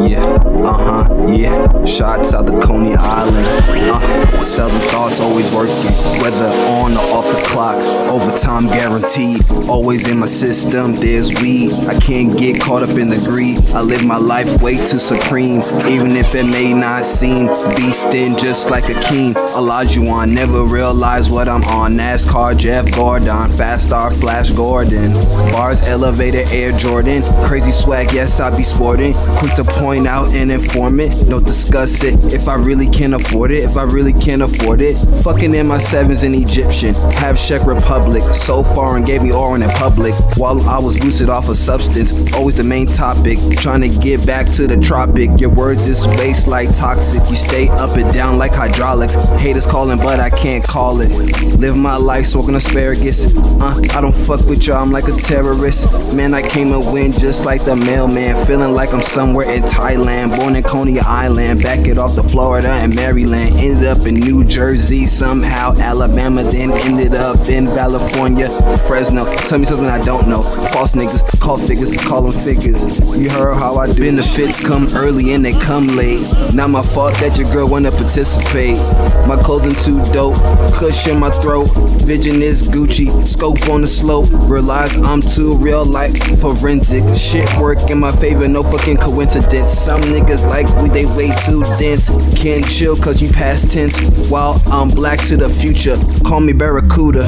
Yeah. Shots out the Coney Island. Southern thoughts always working, whether on or off the clock. Overtime guaranteed, always in my system. There's weed, I can't get caught up in the greed. I live my life way too supreme, even if it may not seem. Beastin' just like a king. Olajuwon, never realize what I'm on. NASCAR, Jeff Gordon, Fast Star, Flash Gordon. Bars, elevator, Air Jordan. Crazy swag, yes I be sporting. Quick to point out and inform it. Don't discuss it if I really can afford it. If I really can afford it. Fucking in my sevens in Egyptian. Have Czech Republic. So foreign, gave me orange in public. While I was boosted off a substance. Always the main topic. Trying to get back to the tropic. Your words is waste like toxic. You stay up and down like hydraulics. Haters calling, but I can't call it. Live my life smoking asparagus. I don't fuck with y'all, I'm like a terrorist. Man, I came to win just like the mailman. Feeling like I'm somewhere in Thailand. Born in Coney Island. Back it off to Florida and Maryland. Ended up in New Jersey somehow. Alabama, then ended up in California. Fresno. Tell me something I don't know. False niggas, call figures, call them figures. You heard how I do. Benefits come early and they come late. Not my fault that your girl wanna participate. My clothing too dope, cush in my throat. Vision is Gucci, scope on the slope. Realize I'm too real like forensic. Shit work in my favor, no fucking coincidence. Some niggas like we, they way too dense. Can't chill cause you past tense. While I'm black to the future, call me Barracuda.